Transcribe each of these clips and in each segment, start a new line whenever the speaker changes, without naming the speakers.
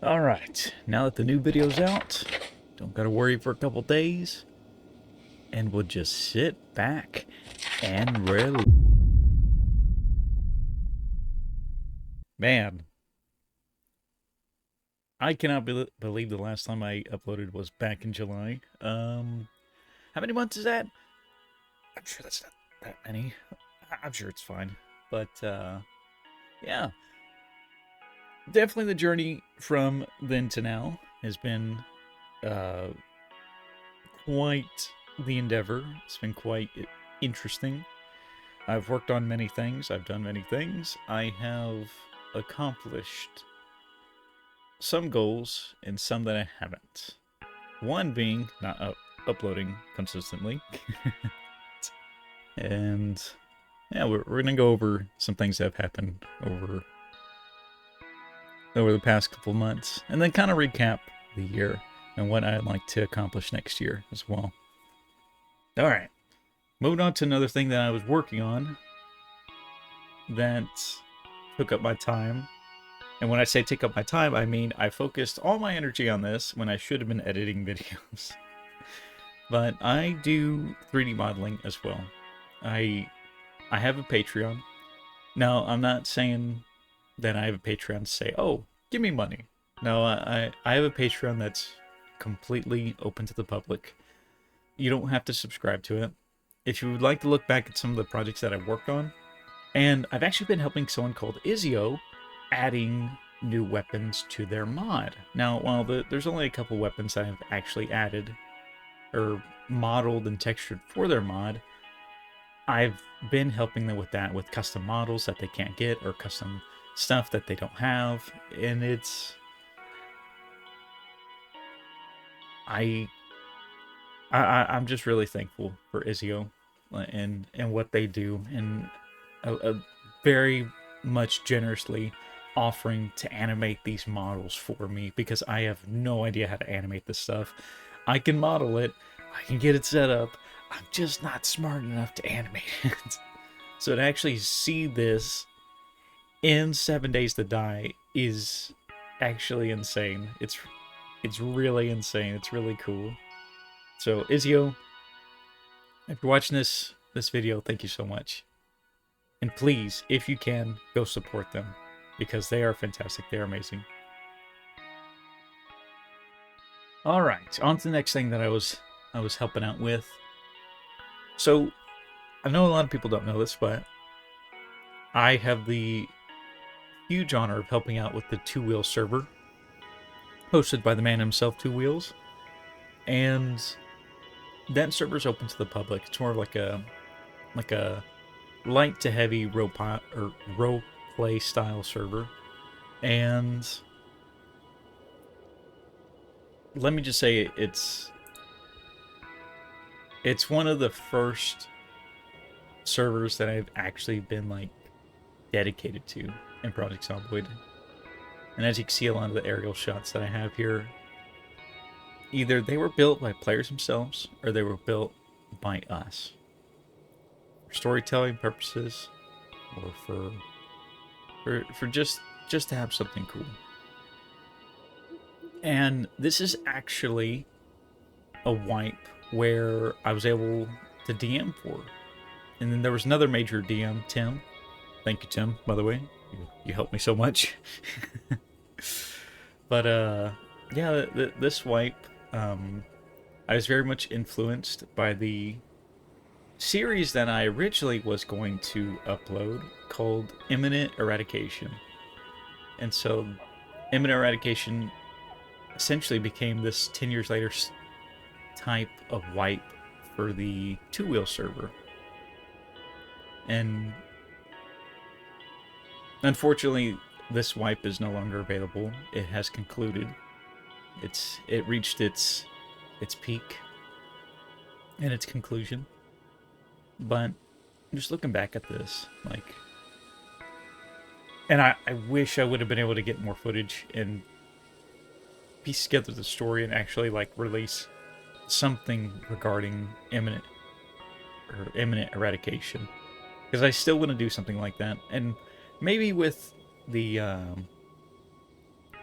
Alright, now that the new video's out, don't gotta worry for a couple days, and we'll just sit back and relax. Man, I cannot believe the last time I uploaded was back in July. How many months is that? I'm sure that's not that many. I'm sure it's fine. But, yeah. Definitely the journey from then to now has been, uh, quite the endeavor. It's been quite interesting. I've worked on many things. I've done many things. I have accomplished some goals and some that I haven't. One being not uploading consistently. And yeah, we're going to go over some things that have happened over the past couple months, and then kind of recap the year and what I'd like to accomplish next year as well. All right, moving on to another thing that I was working on that took up my time. And when I say take up my time, I mean I focused all my energy on this when I should have been editing videos. But I do 3D modeling as well. I have a Patreon. Now, I'm not saying that I have a Patreon to say, oh, give me money. No, I have a Patreon that's completely open to the public. You don't have to subscribe to it. If you would like to look back at some of the projects that I've worked on, and I've actually been helping someone called Izio adding new weapons to their mod. Now, while there's only a couple weapons that I've actually added or modeled and textured for their mod, I've been helping them with that, with custom models that they can't get or custom stuff that they don't have, and it's I, I'm just really thankful for Izio and what they do, and a very much generously offering to animate these models for me because I have no idea how to animate this stuff. I can model it, I can get it set up, I'm just not smart enough to animate it. So to actually see this in 7 Days to Die is actually insane. It's really insane. It's really cool. So Izio, if you're watching this video, thank you so much. And please, if you can, go support them because they are fantastic. They're amazing. All right, on to the next thing that I was helping out with. So I know a lot of people don't know this, but I have the huge honor of helping out with the Two Wheel server, hosted by the man himself, Two Wheels, and that server's open to the public. It's more like a light to heavy role play style server, and let me just say it's one of the first servers that I've actually been like dedicated to in Project Zomboid. And as you can see, a lot of the aerial shots that I have here, either they were built by players themselves or they were built by us for storytelling purposes or for just to have something cool. And this is actually a wipe where I was able to DM for. And then there was another major DM, Tim. Thank you, Tim, by the way. You helped me so much. But yeah, this wipe, I was very much influenced by the series that I originally was going to upload called Imminent Eradication. And so Imminent Eradication essentially became this 10 years later type of wipe for the Two Wheel server. And unfortunately, this wipe is no longer available. It has concluded. It reached its peak and its conclusion. But just looking back at this, like, and I wish I would have been able to get more footage and piece together the story and actually like release something regarding imminent eradication, because I still want to do something like that, and maybe with the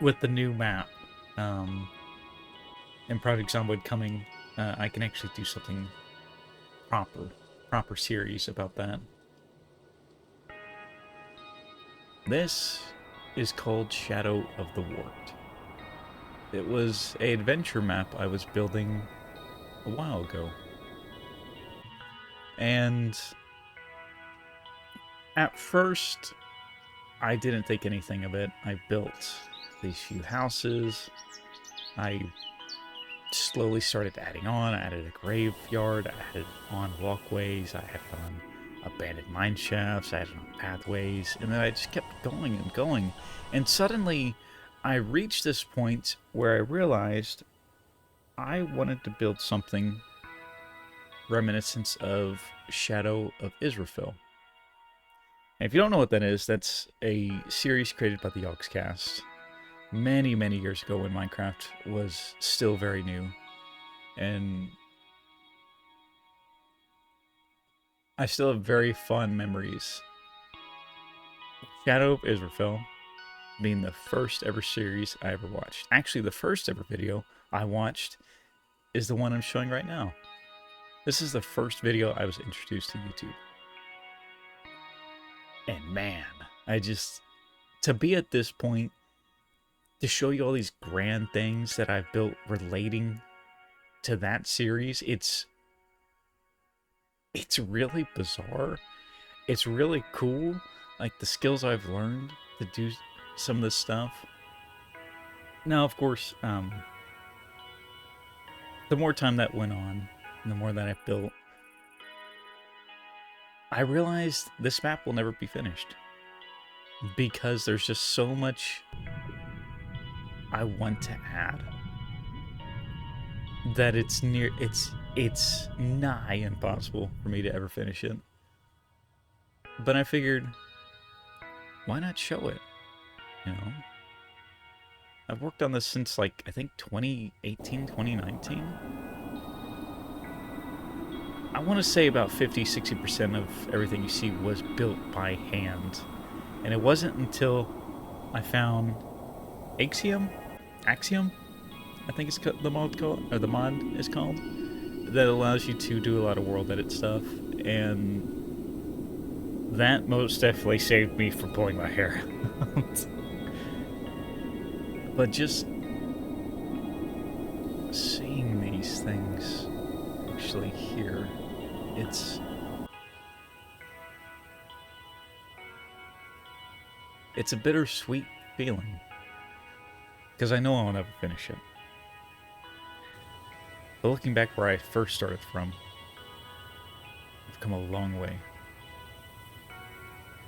with the new map, and Project Zomboid coming, I can actually do something proper series about that. This is called Shadow of the Warped. It was an adventure map I was building a while ago. And at first, I didn't think anything of it. I built these few houses. I slowly started adding on. I added a graveyard. I added on walkways. I added on abandoned mine shafts. I added on pathways. And then I just kept going and going. And suddenly, I reached this point where I realized I wanted to build something reminiscent of Shadow of Israfel. And if you don't know what that is, that's a series created by the Yogscast many, many years ago when Minecraft was still very new. And I still have very fond memories. Shadow of Israfel being the first ever series I ever watched. Actually, the first ever video I watched is the one I'm showing right now. This is the first video I was introduced to YouTube. And man, to be at this point, to show you all these grand things that I've built relating to that series, it's really bizarre. It's really cool, like the skills I've learned to do some of this stuff. Now, of course, the more time that went on, and the more that I built, I realized this map will never be finished because there's just so much I want to add that it's nigh impossible for me to ever finish it. But I figured, why not show it? You know, I've worked on this since like I think 2018, 2019. I want to say about 50-60% of everything you see was built by hand. And it wasn't until I found Axiom, I think it's the mod is called, that allows you to do a lot of world edit stuff. And that most definitely saved me from pulling my hair out. But just seeing these things actually here, it's a bittersweet feeling, because I know I'll never finish it. But looking back where I first started from, I've come a long way.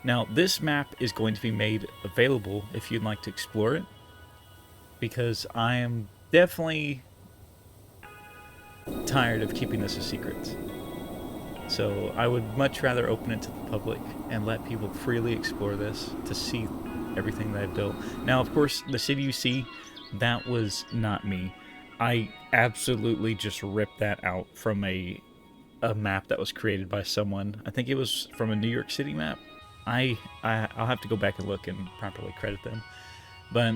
Now, this map is going to be made available if you'd like to explore it, because I am definitely tired of keeping this a secret. So I would much rather open it to the public and let people freely explore this to see everything that I've built. Now, of course, the city you see, that was not me. I absolutely just ripped that out from a map that was created by someone. I think it was from a New York City map. I'll have to go back and look and properly credit them. But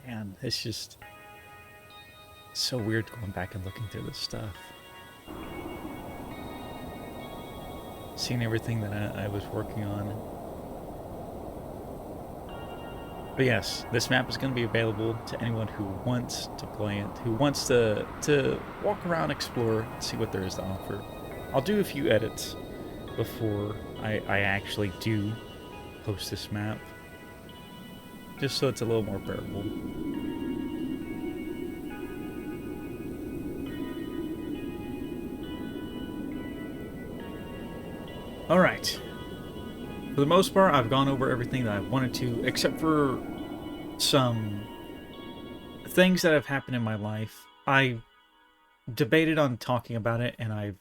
man, it's just so weird going back and looking through this stuff. Seeing everything that I was working on. But yes, this map is going to be available to anyone who wants to play it, who wants to walk around, explore, see what there is to offer. I'll do a few edits before I actually do post this map, just so it's a little more bearable. Alright. For the most part, I've gone over everything that I wanted to, except for some things that have happened in my life. I debated on talking about it, and I've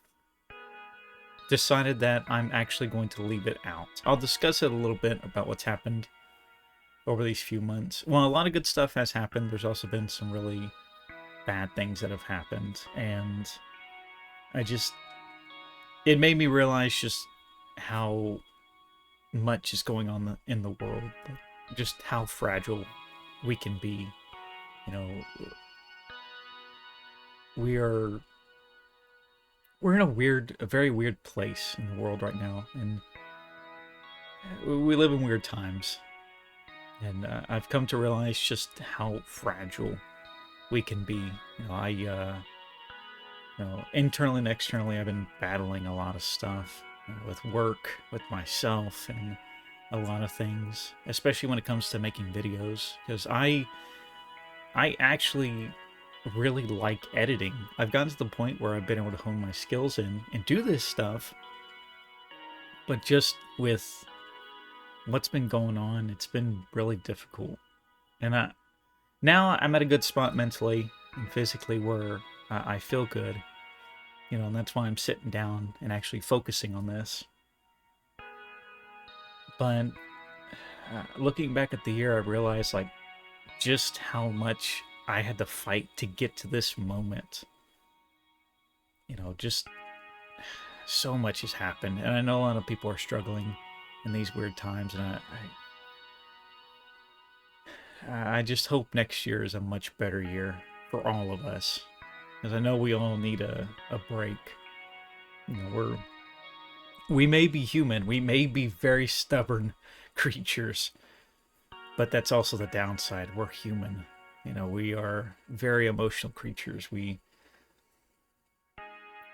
decided that I'm actually going to leave it out. I'll discuss it a little bit about what's happened over these few months. Well, a lot of good stuff has happened. There's also been some really bad things that have happened, and it made me realize just how much is going on in the world, just how fragile we can be. You know, we're in a very weird place in the world right now, and we live in weird times. And I've come to realize just how fragile we can be. Internally and externally, I've been battling a lot of stuff with work, with myself, and a lot of things, especially when it comes to making videos, because I actually really like editing. I've gotten to the point where I've been able to hone my skills in and do this stuff, but just with what's been going on, it's been really difficult. And now I'm at a good spot mentally and physically where I feel good, and that's why I'm sitting down and actually focusing on this. But looking back at the year, I realized like just how much I had to fight to get to this moment. Just so much has happened, and I know a lot of people are struggling in these weird times, and I just hope next year is a much better year for all of us, because I know we all need a break. We may be human, we may be very stubborn creatures, but that's also the downside. We're human. We are very emotional creatures. We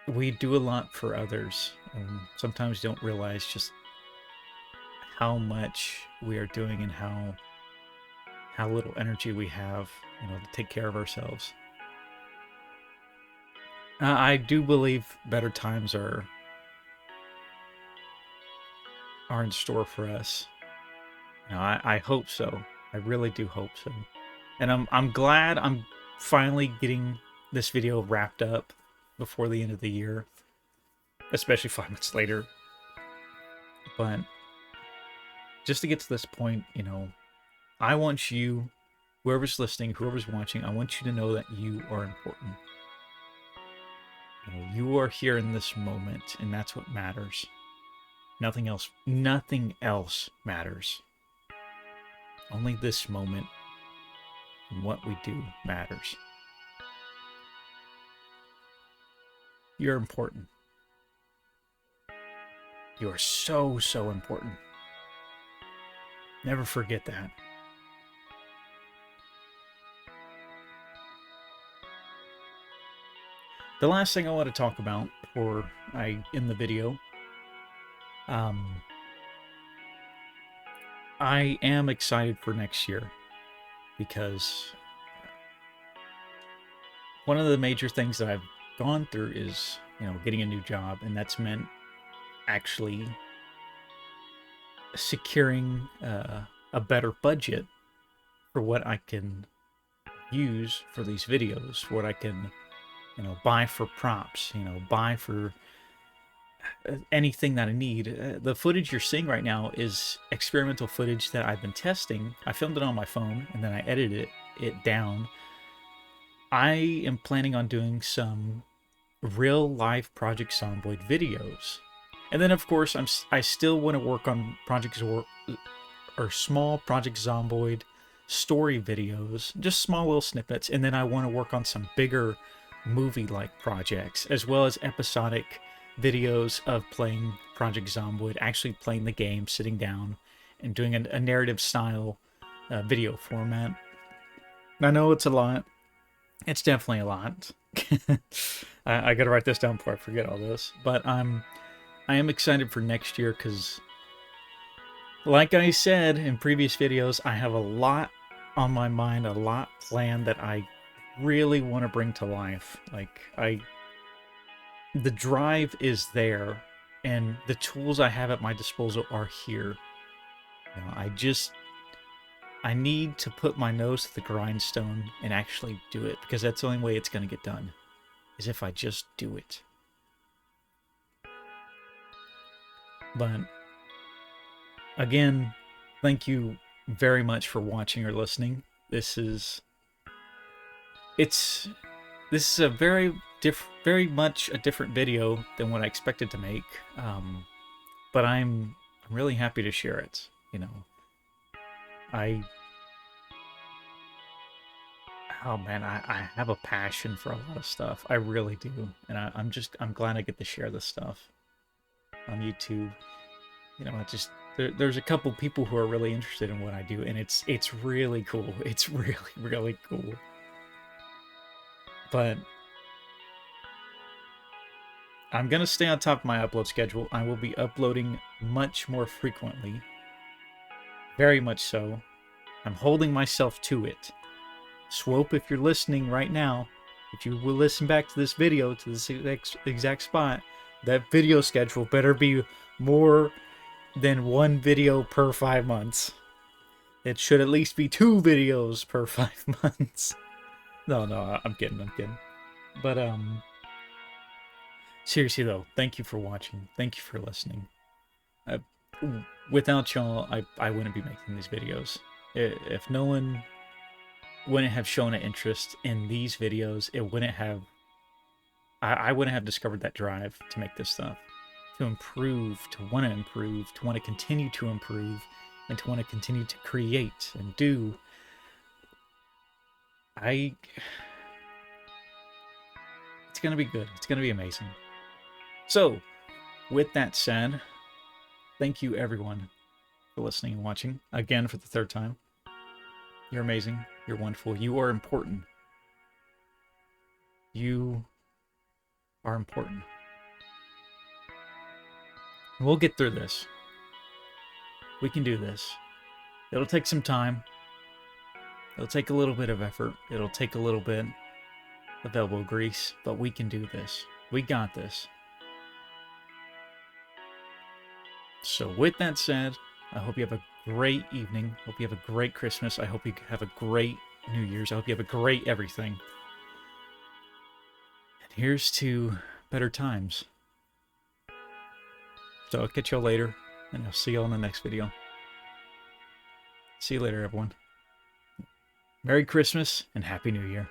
do a lot for others, and sometimes don't realize just how much we are doing and how little energy we have, to take care of ourselves. I do believe better times are in store for us. I hope so. I really do hope so. And I'm glad I'm finally getting this video wrapped up before the end of the year, especially 5 months later. But just to get to this point, I want you, whoever's listening, whoever's watching, I want you to know that you are important. You are here in this moment, and that's what matters. Nothing else matters. Only this moment and what we do matters. You're important. You are so, so important. Never forget that. The last thing I want to talk about before I end the video, I am excited for next year, because one of the major things that I've gone through is, getting a new job, and that's meant actually securing a better budget for what I can use for these videos, what I can, buy for props, buy for anything that I need. The footage you're seeing right now is experimental footage that I've been testing. I filmed it on my phone, and then I edited it down. I am planning on doing some real life Project Zomboid videos. And then, of course, I still want to work on small Project Zomboid story videos, just small little snippets. And then I want to work on some bigger movie-like projects, as well as episodic videos of playing Project Zomboid, actually playing the game, sitting down, and doing a narrative style video format. I know it's a lot. It's definitely a lot. I gotta write this down before I forget all this. But I am excited for next year, because like I said in previous videos, I have a lot on my mind, a lot planned that I really want to bring to life. The drive is there, and the tools I have at my disposal are here. I need to put my nose to the grindstone and actually do it, because that's the only way it's going to get done, is if I just do it. But again, thank you very much for watching or listening. This is a very much a different video than what I expected to make. But I'm I'm really happy to share it. I oh man, I have a passion for a lot of stuff. I really do, and I'm glad I get to share this stuff on YouTube. I just there's a couple people who are really interested in what I do, and it's really cool. It's really really cool. But I'm gonna stay on top of my upload schedule. I will be uploading much more frequently. Very much so. I'm holding myself to it. Swope, if you're listening right now, if you will listen back to this video, to this exact spot, that video schedule better be more than 1 video per 5 months. It should at least be 2 videos per 5 months. No, I'm kidding. But, seriously though, thank you for watching. Thank you for listening. Without y'all, I wouldn't be making these videos. If no one wouldn't have shown an interest in these videos, it wouldn't have... I wouldn't have discovered that drive to make this stuff. To improve, to want to continue to improve, and to want to continue to create and do. It's going to be good. It's going to be amazing. So, with that said, thank you everyone for listening and watching. Again, for the 3rd time. You're amazing. You're wonderful. You are important. You are important. We'll get through this. We can do this. It'll take some time. It'll take a little bit of effort. It'll take a little bit of elbow grease, but we can do this. We got this. So with that said, I hope you have a great evening. Hope you have a great Christmas. I hope you have a great New Year's. I hope you have a great everything. And here's to better times. So I'll catch y'all later, and I'll see y'all in the next video. See you later, everyone. Merry Christmas and Happy New Year.